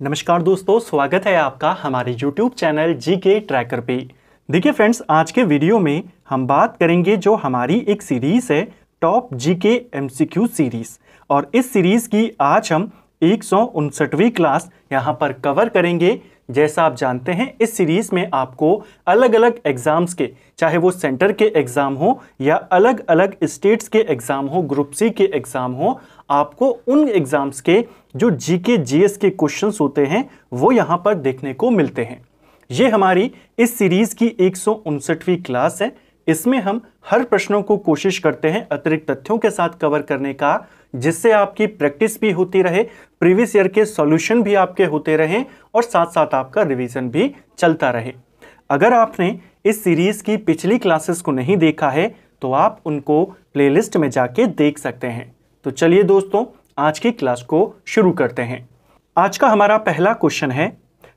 नमस्कार दोस्तों, स्वागत है आपका हमारे YouTube चैनल जीके ट्रैकर पे। देखिए फ्रेंड्स, आज के वीडियो में हम बात करेंगे जो हमारी एक सीरीज़ है टॉप जीके एमसीक्यू सीरीज़, और इस सीरीज़ की आज हम 159वीं क्लास यहाँ पर कवर करेंगे। जैसा आप जानते हैं, इस सीरीज़ में आपको अलग अलग एग्ज़ाम्स के, चाहे वो सेंटर के एग्ज़ाम हो या अलग अलग स्टेट्स के एग्ज़ाम हो, ग्रुप सी के एग्ज़ाम हो, आपको उन एग्ज़ाम्स के जो जीके जीएस के क्वेश्चंस होते हैं वो यहाँ पर देखने को मिलते हैं। ये हमारी इस सीरीज़ की 159वीं क्लास है। इसमें हम हर प्रश्नों को कोशिश करते हैं अतिरिक्त तथ्यों के साथ कवर करने का, जिससे आपकी प्रैक्टिस भी होती रहे, प्रीवियस ईयर के सॉल्यूशन भी आपके होते रहें और साथ साथ आपका रिवीजन भी चलता रहे। अगर आपने इस सीरीज़ की पिछली क्लासेस को नहीं देखा है तो आप उनको प्लेलिस्ट में जाके देख सकते हैं। तो चलिए दोस्तों, आज की क्लास को शुरू करते हैं। आज का हमारा पहला क्वेश्चन है,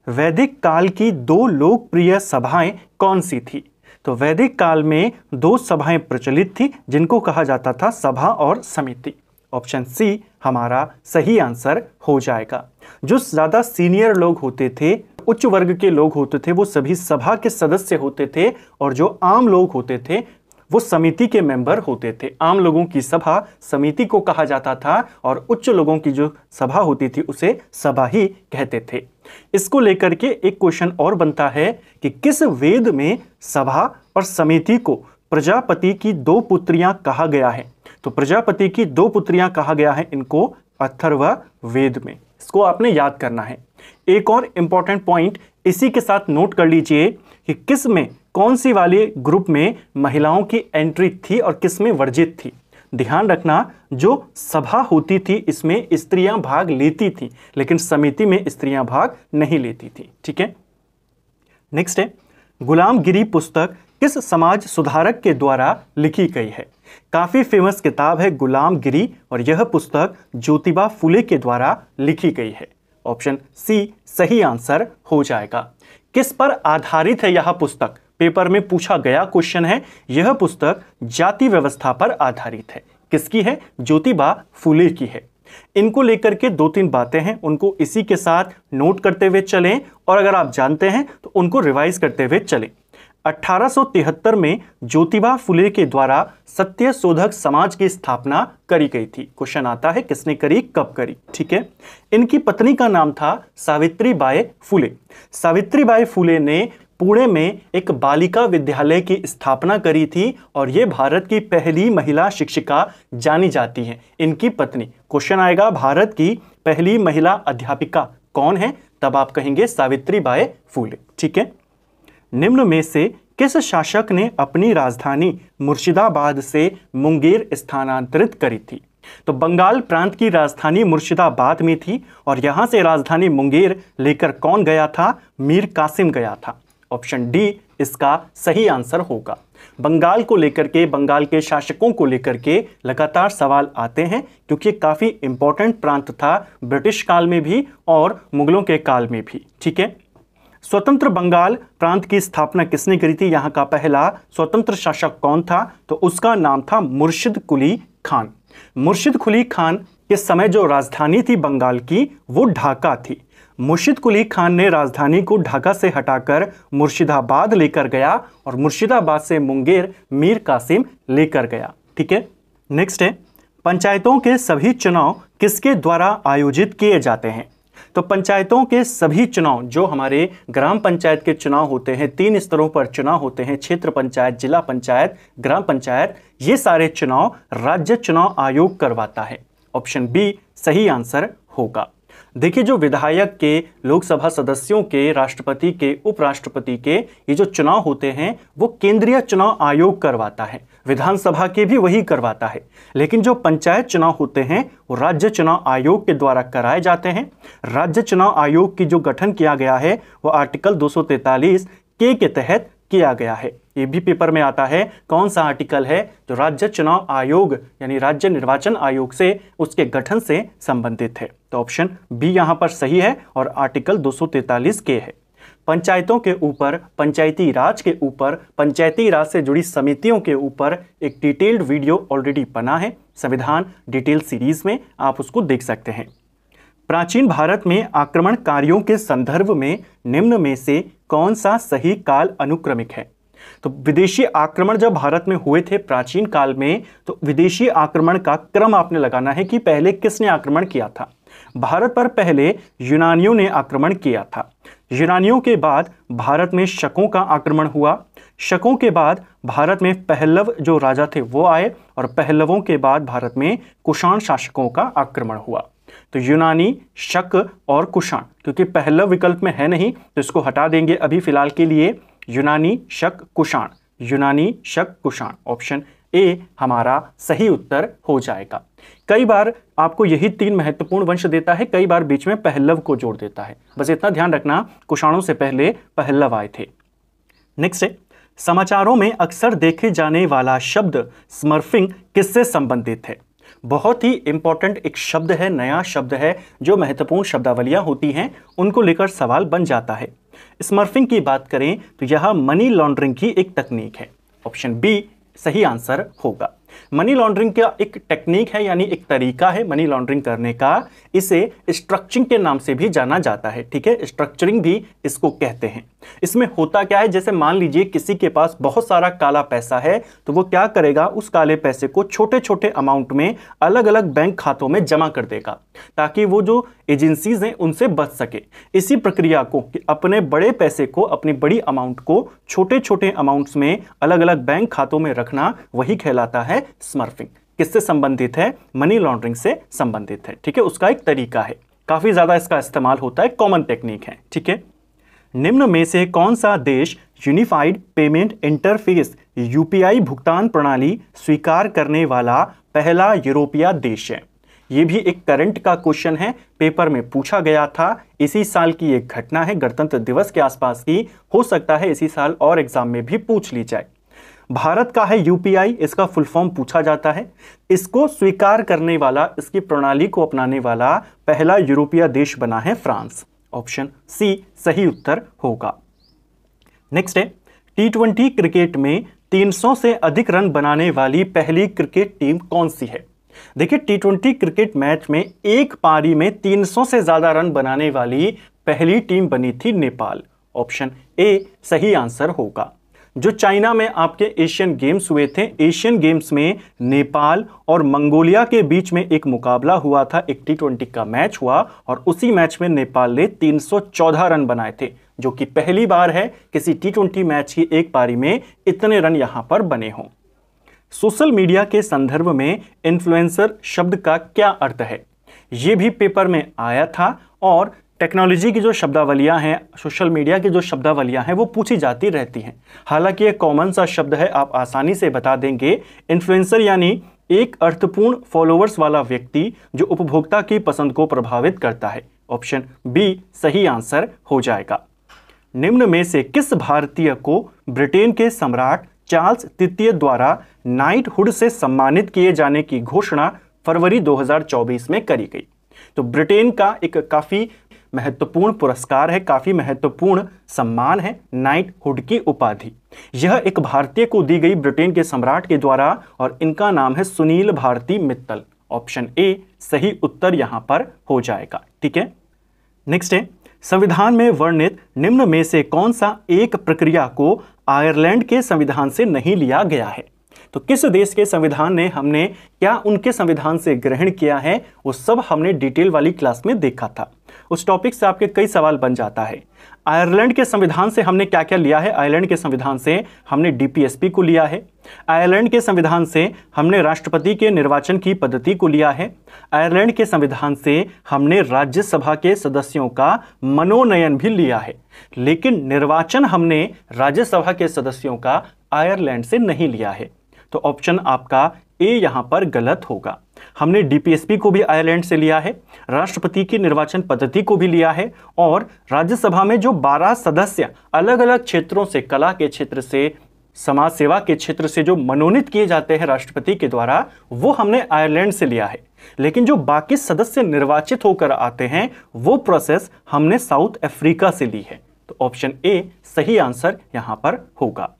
वैदिक काल की दो लोकप्रिय सभाएं कौन सी थी? तो वैदिक काल में दो सभाएं प्रचलित थी जिनको कहा जाता था सभा और समिति। ऑप्शन सी हमारा सही आंसर हो जाएगा। जो ज़्यादा सीनियर लोग होते थे, उच्च वर्ग के लोग होते थे, वो सभी सभा के सदस्य होते थे, और जो आम लोग होते थे वो समिति के मेंबर होते थे। आम लोगों की सभा समिति को कहा जाता था और उच्च लोगों की जो सभा होती थी उसे सभा ही कहते थे। इसको लेकर के एक क्वेश्चन और बनता है कि किस वेद में सभा और समिति को प्रजापति की दो पुत्रियां कहा गया है? तो प्रजापति की दो पुत्रियां कहा गया है इनको अथर्व वेद में। इसको आपने याद करना है। एक और इंपॉर्टेंट पॉइंट इसी के साथ नोट कर लीजिए कि किस में, कौन सी वाले ग्रुप में महिलाओं की एंट्री थी और किस में वर्जित थी। ध्यान रखना, जो सभा होती थी इसमें स्त्रियां भाग लेती थी, लेकिन समिति में स्त्रियां भाग नहीं लेती थी। ठीक है, नेक्स्ट है, गुलामगिरी पुस्तक किस समाज सुधारक के द्वारा लिखी गई है? काफी फेमस किताब है गुलामगिरी, और यह पुस्तक ज्योतिबा फुले के द्वारा लिखी गई है। ऑप्शन सी सही आंसर हो जाएगा। किस पर आधारित है यह पुस्तक? पेपर में पूछा गया क्वेश्चन है। यह पुस्तक जाति व्यवस्था पर आधारित है। किसकी है? ज्योतिबा फुले की है। इनको लेकर के दो तीन बातें हैं, उनको इसी के साथ नोट करते हुए चलें, और अगर आप जानते हैं तो उनको रिवाइज करते हुए चलें। 1873 में ज्योतिबा फुले के द्वारा सत्य शोधक समाज की स्थापना करी गई थी। क्वेश्चन आता है किसने करी, कब करी? ठीक है, इनकी पत्नी का नाम था सावित्रीबाई फुले। सावित्रीबाई फुले ने पुणे में एक बालिका विद्यालय की स्थापना करी थी, और ये भारत की पहली महिला शिक्षिका जानी जाती हैं। इनकी पत्नी। क्वेश्चन आएगा भारत की पहली महिला अध्यापिका कौन है? तब आप कहेंगे सावित्रीबाई फुले। ठीक है, निम्न में से किस शासक ने अपनी राजधानी मुर्शिदाबाद से मुंगेर स्थानांतरित करी थी? तो बंगाल प्रांत की राजधानी मुर्शिदाबाद में थी, और यहां से राजधानी मुंगेर लेकर कौन गया था? मीर कासिम गया था। ऑप्शन डी इसका सही आंसर होगा। बंगाल को लेकर के, बंगाल के शासकों को लेकर के लगातार सवाल आते हैं, क्योंकि काफी इंपॉर्टेंट प्रांत था ब्रिटिश काल में भी और मुगलों के काल में भी। ठीक है, स्वतंत्र बंगाल प्रांत की स्थापना किसने करी थी? यहाँ का पहला स्वतंत्र शासक कौन था? तो उसका नाम था मुर्शिद कुली खान। मुर्शिद कुली खान के समय जो राजधानी थी बंगाल की वो ढाका थी। मुर्शिद कुली खान ने राजधानी को ढाका से हटाकर मुर्शिदाबाद लेकर गया, और मुर्शिदाबाद से मुंगेर मीर कासिम लेकर गया। ठीक है, नेक्स्ट है, पंचायतों के सभी चुनाव किसके द्वारा आयोजित किए जाते हैं? तो पंचायतों के सभी चुनाव, जो हमारे ग्राम पंचायत के चुनाव होते हैं, 3 स्तरों पर चुनाव होते हैं, क्षेत्र पंचायत, जिला पंचायत, ग्राम पंचायत, ये सारे चुनाव राज्य चुनाव आयोग करवाता है। ऑप्शन बी सही आंसर होगा। देखिए, जो विधायक के, लोकसभा सदस्यों के, राष्ट्रपति के, उपराष्ट्रपति के ये जो चुनाव होते हैं वो केंद्रीय चुनाव आयोग करवाता है। विधानसभा के भी वही करवाता है, लेकिन जो पंचायत चुनाव होते हैं वो राज्य चुनाव आयोग के द्वारा कराए जाते हैं। राज्य चुनाव आयोग की जो गठन किया गया है वो आर्टिकल 243 के तहत किया गया है। ये भी पेपर में आता है, कौन सा आर्टिकल है जो राज्य चुनाव आयोग यानी राज्य निर्वाचन आयोग से, उसके गठन से संबंधित है। तो ऑप्शन बी यहां पर सही है, और आर्टिकल 243 के है। पंचायतों के ऊपर, पंचायती राज के ऊपर, पंचायती राज से जुड़ी समितियों के ऊपर एक डिटेल्ड वीडियो ऑलरेडी बना है संविधान डिटेल सीरीज में, आप उसको देख सकते हैं। प्राचीन भारत में आक्रमणकारियों के संदर्भ में निम्न में से कौन सा सही काल अनुक्रमिक है? तो विदेशी आक्रमण जब भारत में हुए थे प्राचीन काल में, तो विदेशी आक्रमण का क्रम आपने लगाना है कि पहले किसने आक्रमण किया था। भारत पर पहले यूनानियों ने आक्रमण किया था। यूनानियों के बाद भारत में शकों का आक्रमण हुआ। शकों के बाद भारत में पहलव जो राजा थे वो आए, और पहलवों के बाद भारत में कुषाण शासकों का आक्रमण हुआ। तो यूनानी, शक और कुषाण, क्योंकि पहलव विकल्प में है नहीं तो इसको हटा देंगे अभी फिलहाल के लिए। यूनानी, शक, कुषाण, यूनानी, शक, कुषाण, ऑप्शन ए हमारा सही उत्तर हो जाएगा। कई बार आपको यही तीन महत्वपूर्ण वंश देता है, कई बार बीच में पहलव को जोड़ देता है, बस इतना ध्यान रखना कुषाणों से पहले पहलव आए थे। नेक्स्ट है, समाचारों में अक्सर देखे जाने वाला शब्द स्मर्फिंग किससे संबंधित है? बहुत ही इंपॉर्टेंट एक शब्द है, नया शब्द है, जो महत्वपूर्ण शब्दावलियां होती हैं उनको लेकर सवाल बन जाता है। स्मर्फिंग की बात करें तो यह मनी लॉन्ड्रिंग की एक तकनीक है। ऑप्शन बी सही आंसर होगा। मनी लॉन्ड्रिंग का एक टेक्निक है, यानी एक तरीका है मनी लॉन्ड्रिंग करने का। इसे स्ट्रक्चरिंग के नाम से भी जाना जाता है। ठीक है, स्ट्रक्चरिंग भी इसको कहते हैं। इसमें होता क्या है, जैसे मान लीजिए किसी के पास बहुत सारा काला पैसा है, तो वो क्या करेगा, उस काले पैसे को छोटे छोटे अमाउंट में अलग अलग बैंक खातों में जमा कर देगा, ताकि वो जो एजेंसीज हैं उनसे बच सके। इसी प्रक्रिया को कि अपने बड़े पैसे को, अपनी बड़ी अमाउंट को छोटे छोटे अमाउंट्स में अलग अलग बैंक खातों में रखना, वही कहलाता है स्मर्फिंग। किससे संबंधित है? मनी लॉन्ड्रिंग से संबंधित है। ठीक है, उसका एक तरीका है, काफी ज्यादा इसका इस्तेमाल होता है, कॉमन टेक्निक है। ठीक है, निम्न में से कौन सा देश यूनिफाइड पेमेंट इंटरफेस यूपीआई भुगतान प्रणाली स्वीकार करने वाला पहला यूरोपीय देश है? यह भी एक करंट का क्वेश्चन है, पेपर में पूछा गया था। इसी साल की एक घटना है, गणतंत्र दिवस के आसपास की, हो सकता है इसी साल और एग्जाम में भी पूछ ली जाए। भारत का है यूपीआई, इसका फुल फॉर्म पूछा जाता है। इसको स्वीकार करने वाला, इसकी प्रणाली को अपनाने वाला पहला यूरोपीय देश बना है फ्रांस। ऑप्शन सी सही उत्तर होगा। नेक्स्ट है, टी20 क्रिकेट में 300 से अधिक रन बनाने वाली पहली क्रिकेट टीम कौन सी है? देखिए, टी20 क्रिकेट मैच में एक पारी में 300 से ज्यादा रन बनाने वाली पहली टीम बनी थी नेपाल। ऑप्शन ए सही आंसर होगा। जो चाइना में आपके एशियन गेम्स हुए थे, एशियन गेम्स में नेपाल और मंगोलिया के बीच में एक मुकाबला हुआ था, एक टी20 का मैच हुआ, और उसी मैच में नेपाल ने 314 रन बनाए थे, जो कि पहली बार है किसी टी20 मैच की एक पारी में इतने रन यहां पर बने हों। सोशल मीडिया के संदर्भ में इन्फ्लुएंसर शब्द का क्या अर्थ है? यह भी पेपर में आया था, और टेक्नोलॉजी की जो शब्दावलियां हैं, सोशल मीडिया की जो शब्दावलियां हैं, वो पूछी जाती रहती हैं। हालांकि एक कॉमन सा शब्द है, आप आसानी से बता देंगे। इन्फ्लुएंसर यानी एक अर्थपूर्ण फॉलोअर्स वाला व्यक्ति जो उपभोक्ता की पसंद को प्रभावित करता है। ऑप्शन बी सही आंसर हो जाएगा। निम्न में से किस भारतीय को ब्रिटेन के सम्राट चार्ल्स तृतीय द्वारा नाइटहुड से सम्मानित किए जाने की घोषणा फरवरी 2024 में करी गई? तो ब्रिटेन का एक काफी महत्वपूर्ण पुरस्कार है, काफी महत्वपूर्ण सम्मान है, नाइटहुड की उपाधि। यह एक भारतीय को दी गई ब्रिटेन के सम्राट के द्वारा, और इनका नाम है सुनील भारती मित्तल। ऑप्शन ए सही उत्तर यहां पर हो जाएगा। ठीक है, नेक्स्ट है, संविधान में वर्णित निम्न में से कौन सा एक प्रक्रिया को आयरलैंड के संविधान से नहीं लिया गया है? तो किस देश के संविधान ने हमने क्या उनके संविधान से ग्रहण किया है, वो सब हमने डिटेल वाली क्लास में देखा था। उस टॉपिक से आपके कई सवाल बन जाता है। आयरलैंड के संविधान से हमने क्या क्या लिया है? आयरलैंड के संविधान से हमने डीपीएसपी को लिया है। आयरलैंड के संविधान से हमने राष्ट्रपति के निर्वाचन की पद्धति को लिया है। आयरलैंड के संविधान से हमने राज्यसभा के सदस्यों का मनोनयन भी लिया है, लेकिन निर्वाचन हमने राज्यसभा के सदस्यों का आयरलैंड से नहीं लिया है। तो ऑप्शन आपका ए यहां पर गलत होगा। हमने डीपीएसपी को भी आयरलैंड से लिया है, राष्ट्रपति की निर्वाचन पद्धति को भी लिया है, और राज्यसभा में जो 12 सदस्य अलग अलग क्षेत्रों से, कला के क्षेत्र से, समाज सेवा के क्षेत्र से जो मनोनीत किए जाते हैं राष्ट्रपति के द्वारा, वो हमने आयरलैंड से लिया है। लेकिन जो बाकी सदस्य निर्वाचित होकर आते हैं, वो प्रोसेस हमने साउथ अफ्रीका से ली है। तो ऑप्शन ए सही आंसर यहां पर होगा।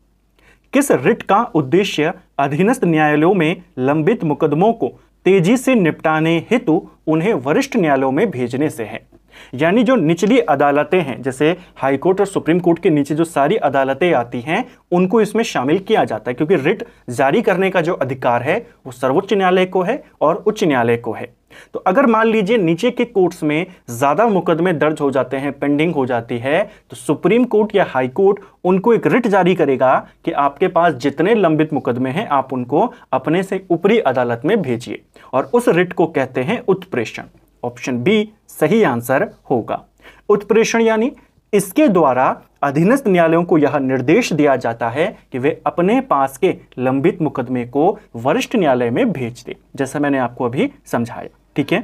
किस रिट का उद्देश्य अधीनस्थ न्यायालयों में लंबित मुकदमों को तेजी से निपटाने हेतु उन्हें वरिष्ठ न्यायालयों में भेजने से है। यानी जो निचली अदालतें हैं, जैसे हाई कोर्ट और सुप्रीम कोर्ट के नीचे जो सारी अदालतें आती हैं, उनको इसमें शामिल किया जाता है, क्योंकि रिट जारी करने का जो अधिकार है वो सर्वोच्च न्यायालय को है और उच्च न्यायालय को है। तो अगर मान लीजिए नीचे के कोर्ट्स में ज्यादा मुकदमे दर्ज हो जाते हैं, पेंडिंग हो जाती है, तो सुप्रीम कोर्ट या हाई कोर्ट उनको एक रिट जारी करेगा कि आपके पास जितने लंबित मुकदमे हैं आप उनको अपने से ऊपरी अदालत में भेजिए, और उस रिट को कहते हैं उत्प्रेषण। ऑप्शन बी सही आंसर होगा। उत्प्रेषण यानी इसके द्वारा अधीनस्थ न्यायालयों को यह निर्देश दिया जाता है कि वे अपने पास के लंबित मुकदमे को वरिष्ठ न्यायालय में भेज दें, जैसा मैंने आपको अभी समझाया। ठीक है।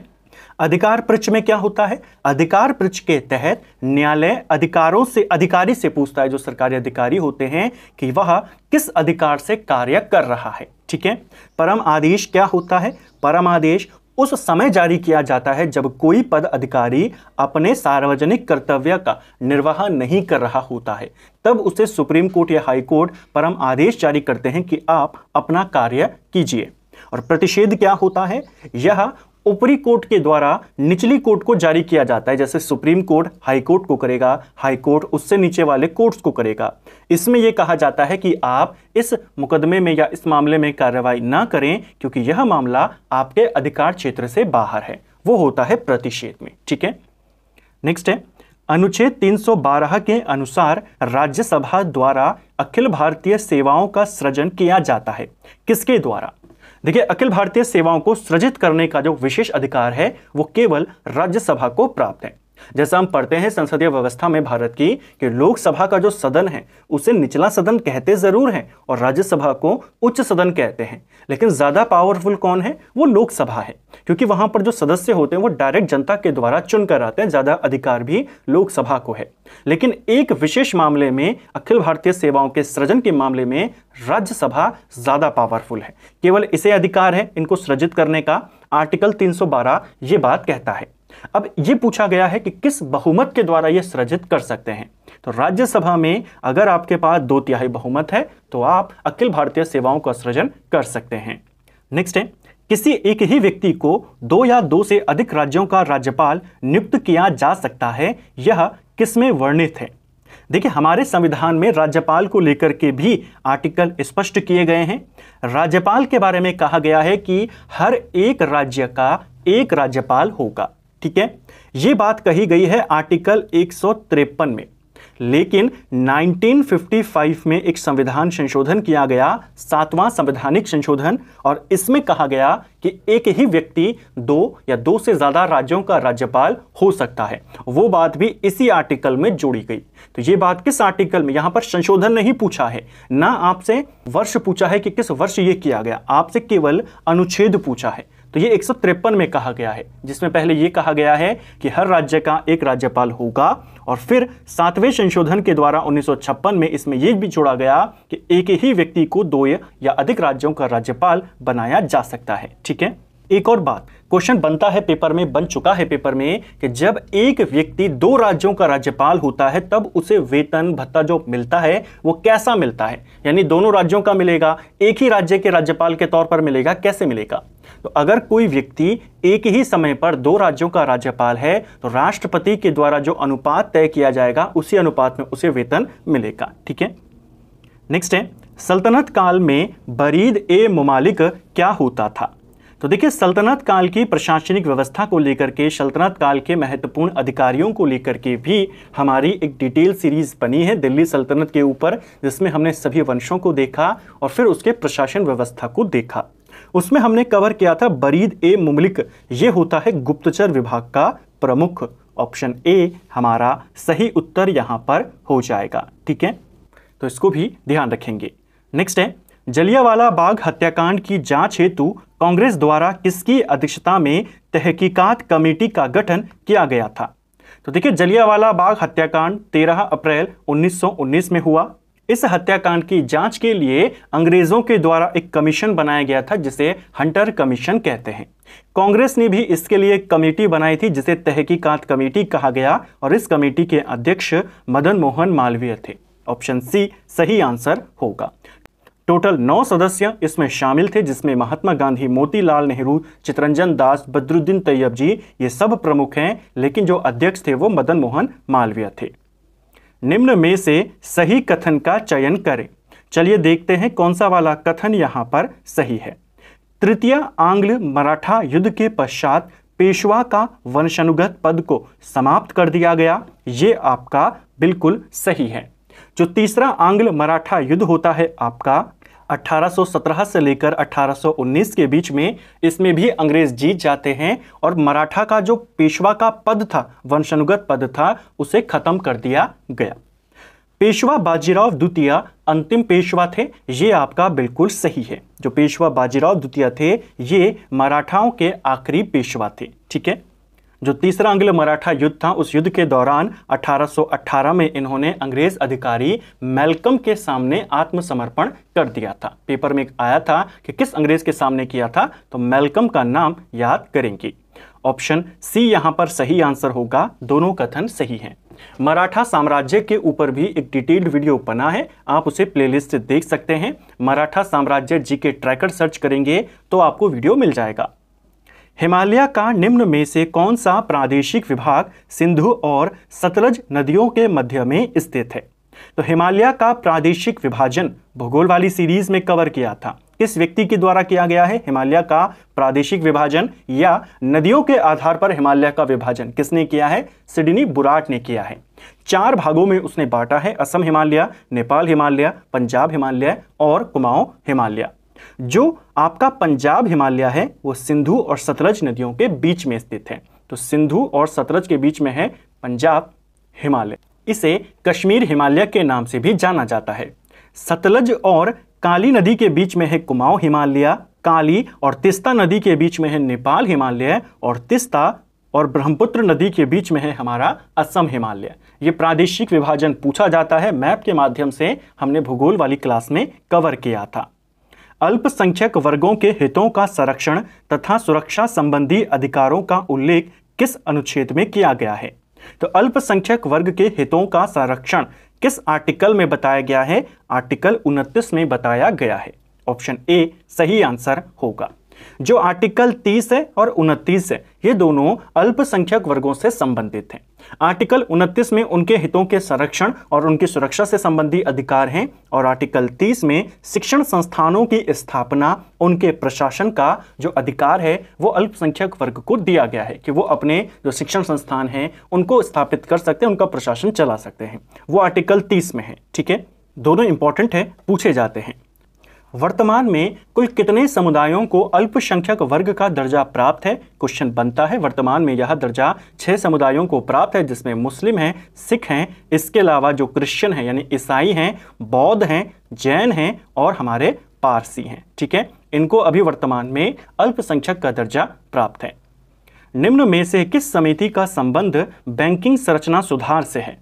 अधिकार पृच्छ में क्या होता है? अधिकार पृच्छ के तहत न्यायालय अधिकारी से पूछता है, जो सरकारी अधिकारी होते हैं, कि वह किस अधिकार से कार्य कर रहा है। ठीक है। परम आदेश क्या होता है? परम आदेश उस समय जारी किया जाता है जब कोई पद अधिकारी अपने सार्वजनिक कर्तव्य का निर्वाह नहीं कर रहा होता है, तब उसे सुप्रीम कोर्ट या हाई कोर्ट परम आदेश जारी करते हैं कि आप अपना कार्य कीजिए। और प्रतिषेध क्या होता है? यह ऊपरी कोर्ट के द्वारा निचली कोर्ट को जारी किया जाता है, जैसे सुप्रीम कोर्ट हाई कोर्ट को करेगा, हाई कोर्ट उससे नीचे वाले कोर्ट्स को करेगा। इसमें यह कहा जाता है कि आप इस मुकदमे में या इस मामले में कार्रवाई ना करें, क्योंकि यह मामला आपके अधिकार क्षेत्र से बाहर है। वो होता है प्रतिषेध में। ठीक है। नेक्स्ट है, अनुच्छेद 312 के अनुसार राज्यसभा द्वारा अखिल भारतीय सेवाओं का सृजन किया जाता है। किसके द्वारा? देखिए, अखिल भारतीय सेवाओं को सृजित करने का जो विशेष अधिकार है वो केवल राज्यसभा को प्राप्त है। जैसा हम पढ़ते हैं संसदीय व्यवस्था में भारत की, कि लोकसभा का जो सदन है उसे निचला सदन कहते जरूर हैं और राज्यसभा को उच्च सदन कहते हैं, लेकिन ज्यादा पावरफुल कौन है? वो लोकसभा है, क्योंकि वहां पर जो सदस्य होते हैं वो डायरेक्ट जनता के द्वारा चुनकर आते हैं। ज्यादा अधिकार भी लोकसभा को है। लेकिन एक विशेष मामले में, अखिल भारतीय सेवाओं के सृजन के मामले में, राज्यसभा ज्यादा पावरफुल है। केवल इसे अधिकार है इनको सृजित करने का। आर्टिकल 312 ये बात कहता है। अब यह पूछा गया है कि किस बहुमत के द्वारा यह सृजित कर सकते हैं। तो राज्यसभा में अगर आपके पास 2/3 बहुमत है तो आप अखिल भारतीय सेवाओं का सृजन कर सकते हैं। नेक्स्ट है, किसी एक ही व्यक्ति को 2 या 2 से अधिक राज्यों का राज्यपाल नियुक्त किया जा सकता है। यह किसमें वर्णित है? देखिए, हमारे संविधान में राज्यपाल को लेकर के भी आर्टिकल स्पष्ट किए गए हैं। राज्यपाल के बारे में कहा गया है कि हर एक राज्य का एक राज्यपाल होगा। ठीक है। यह बात कही गई है आर्टिकल 153 में। लेकिन 1955 में एक संविधान संशोधन किया गया, 7वां संवैधानिक संशोधन, और इसमें कहा गया कि एक ही व्यक्ति 2 या 2 से ज्यादा राज्यों का राज्यपाल हो सकता है। वो बात भी इसी आर्टिकल में जोड़ी गई। तो ये बात किस आर्टिकल में? यहां पर संशोधन नहीं पूछा है, ना आपसे वर्ष पूछा है कि किस वर्ष ये किया गया, आपसे केवल अनुच्छेद पूछा है। तो ये 153 में कहा गया है, जिसमें पहले ये कहा गया है कि हर राज्य का एक राज्यपाल होगा, और फिर 7वें संशोधन के द्वारा 1956 में इसमें यह भी जोड़ा गया कि एक ही व्यक्ति को 2 या अधिक राज्यों का राज्यपाल बनाया जा सकता है। ठीक है। एक और बात, क्वेश्चन बनता है पेपर में, बन चुका है पेपर में, कि जब एक व्यक्ति 2 राज्यों का राज्यपाल होता है तब उसे वेतन भत्ता जो मिलता है वो कैसा मिलता है? यानी दोनों राज्यों का मिलेगा, एक ही राज्य के राज्यपाल के तौर पर मिलेगा, कैसे मिलेगा? तो अगर कोई व्यक्ति एक ही समय पर 2 राज्यों का राज्यपाल है तो राष्ट्रपति के द्वारा जो अनुपात तय किया जाएगा उसी अनुपात में उसे वेतन मिलेगा। ठीक है। नेक्स्ट है, सल्तनत काल में बरीद ए मुमालिक क्या होता था? तो देखिए, सल्तनत काल की प्रशासनिक व्यवस्था को लेकर के, सल्तनत काल के महत्वपूर्ण अधिकारियों को लेकर के भी हमारी एक डिटेल सीरीज बनी है दिल्ली सल्तनत के ऊपर, जिसमें हमने सभी वंशों को देखा और फिर उसके प्रशासन व्यवस्था को देखा। उसमें हमने कवर किया था बरीद ए मुमलिक, ये होता है गुप्तचर विभाग का प्रमुख। ऑप्शन ए हमारा सही उत्तर यहां पर हो जाएगा। ठीक है, तो इसको भी ध्यान रखेंगे। नेक्स्ट है, जलियांवाला बाग हत्याकांड की जांच हेतु कांग्रेस द्वारा किसकी अध्यक्षता में तहकीकात कमेटी का गठन किया गया था? तो देखिए, जलियांवाला बाग हत्याकांड 13 अप्रैल 1919 में हुआ। इस हत्याकांड की जांच के लिए अंग्रेजों के द्वारा एक कमीशन बनाया गया था, जिसे हंटर कमीशन कहते हैं। कांग्रेस ने भी इसके लिए एक कमेटी बनाई थी जिसे तहकीकात कमेटी कहा गया, और इस कमेटी के अध्यक्ष मदन मोहन मालवीय थे। ऑप्शन सी सही आंसर होगा। टोटल 9 सदस्य इसमें शामिल थे, जिसमें महात्मा गांधी, मोतीलाल नेहरू, चित्तरंजन दास, बद्रुद्दीन तैयब जी, ये सब प्रमुख हैं, लेकिन जो अध्यक्ष थे वो मदन मोहन मालवीय थे। निम्न में से सही कथन का चयन करें। चलिए देखते हैं कौन सा वाला कथन यहां पर सही है। तृतीय आंग्ल मराठा युद्ध के पश्चात पेशवा का वंशानुगत पद को समाप्त कर दिया गया, ये आपका बिल्कुल सही है। जो तीसरा आंग्ल मराठा युद्ध होता है आपका 1817 से लेकर 1819 के बीच में, इसमें भी अंग्रेज जीत जाते हैं और मराठा का जो पेशवा का पद था, वंशानुगत पद था, उसे खत्म कर दिया गया। पेशवा बाजीराव द्वितीय अंतिम पेशवा थे, ये आपका बिल्कुल सही है। जो पेशवा बाजीराव द्वितीय थे ये मराठाओं के आखिरी पेशवा थे, ठीक है। जो तीसरा आंग्ल मराठा युद्ध था, उस युद्ध के दौरान 1818 में इन्होंने अंग्रेज अधिकारी मैल्कम के सामने आत्मसमर्पण कर दिया था। पेपर में आया था कि किस अंग्रेज के सामने किया था, तो मैल्कम का नाम याद करेंगे। ऑप्शन सी यहां पर सही आंसर होगा, दोनों कथन सही हैं। मराठा साम्राज्य के ऊपर भी एक डिटेल्ड वीडियो बना है, आप उसे प्लेलिस्ट से देख सकते हैं। मराठा साम्राज्य जीके ट्रैकर सर्च करेंगे तो आपको वीडियो मिल जाएगा। हिमालय का निम्न में से कौन सा प्रादेशिक विभाग सिंधु और सतलज नदियों के मध्य में स्थित है? तो हिमालय का प्रादेशिक विभाजन भूगोल वाली सीरीज में कवर किया था। किस व्यक्ति के द्वारा किया गया है हिमालय का प्रादेशिक विभाजन, या नदियों के आधार पर हिमालय का विभाजन किसने किया है? सिडनी बुराट ने किया है। 4 भागों में उसने बांटा है, असम हिमालय, नेपाल हिमालय, पंजाब हिमालय और कुमाऊं हिमालय। जो आपका पंजाब हिमालय है वो सिंधु और सतलज नदियों के बीच में स्थित है, तो सिंधु और सतलज के बीच में है पंजाब हिमालय। इसे कश्मीर हिमालय के नाम से भी जाना जाता है। सतलज और काली नदी के बीच में है कुमाऊं हिमालय, काली और तिस्ता नदी के बीच में है नेपाल हिमालय, और तिस्ता और ब्रह्मपुत्र नदी के बीच में है हमारा असम हिमालय। ये प्रादेशिक विभाजन पूछा जाता है, मैप के माध्यम से हमने भूगोल वाली क्लास में कवर किया था। अल्पसंख्यक वर्गों के हितों का संरक्षण तथा सुरक्षा संबंधी अधिकारों का उल्लेख किस अनुच्छेद में किया गया है? तो अल्पसंख्यक वर्ग के हितों का संरक्षण किस आर्टिकल में बताया गया है? आर्टिकल 29 में बताया गया है। ऑप्शन ए सही आंसर होगा। जो आर्टिकल 30 है और 29 है, ये दोनों अल्पसंख्यक वर्गों से संबंधित हैं। आर्टिकल 29 में उनके हितों के संरक्षण और उनकी सुरक्षा से संबंधी अधिकार हैं, और आर्टिकल 30 में शिक्षण संस्थानों की स्थापना, उनके प्रशासन का जो अधिकार है वो अल्पसंख्यक वर्ग को दिया गया है कि वो अपने जो शिक्षण संस्थान हैं उनको स्थापित कर सकते हैं, उनका प्रशासन चला सकते हैं। वो आर्टिकल 30 में है, ठीक है। दोनों इंपॉर्टेंट है, पूछे जाते हैं। वर्तमान में कुल कितने समुदायों को अल्पसंख्यक वर्ग का दर्जा प्राप्त है? क्वेश्चन बनता है। वर्तमान में यह दर्जा 6 समुदायों को प्राप्त है, जिसमें मुस्लिम हैं, सिख हैं, इसके अलावा जो क्रिश्चियन हैं यानी ईसाई हैं, बौद्ध हैं, जैन हैं और हमारे पारसी हैं, ठीक है। इनको अभी वर्तमान में अल्पसंख्यक का दर्जा प्राप्त है। निम्न में से किस समिति का संबंध बैंकिंग संरचना सुधार से है?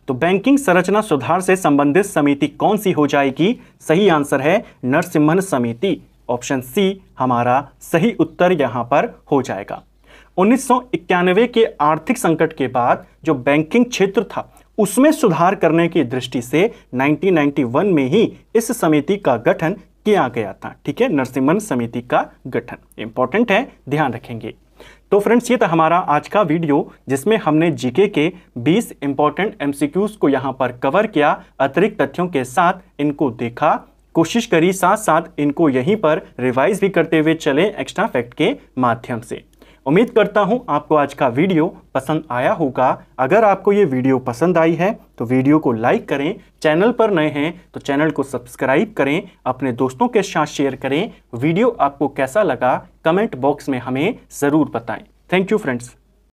तो बैंकिंग संरचना सुधार से संबंधित समिति कौन सी हो जाएगी? सही आंसर है नरसिम्हन समिति। ऑप्शन सी हमारा सही उत्तर यहां पर हो जाएगा। 1991 के आर्थिक संकट के बाद जो बैंकिंग क्षेत्र था उसमें सुधार करने की दृष्टि से 1991 में ही इस समिति का गठन किया गया था, ठीक है। नरसिम्हन समिति का गठन इंपॉर्टेंट है, ध्यान रखेंगे। तो फ्रेंड्स, ये था हमारा आज का वीडियो जिसमें हमने जीके के 20 इंपॉर्टेंट एमसीक्यूज को यहाँ पर कवर किया। अतिरिक्त तथ्यों के साथ इनको देखा, कोशिश करी, साथ साथ इनको यहीं पर रिवाइज भी करते हुए चले एक्स्ट्रा फैक्ट के माध्यम से। उम्मीद करता हूं आपको आज का वीडियो पसंद आया होगा। अगर आपको ये वीडियो पसंद आई है तो वीडियो को लाइक करें, चैनल पर नए हैं तो चैनल को सब्सक्राइब करें, अपने दोस्तों के साथ शेयर करें। वीडियो आपको कैसा लगा कमेंट बॉक्स में हमें ज़रूर बताएं। Thank you friends.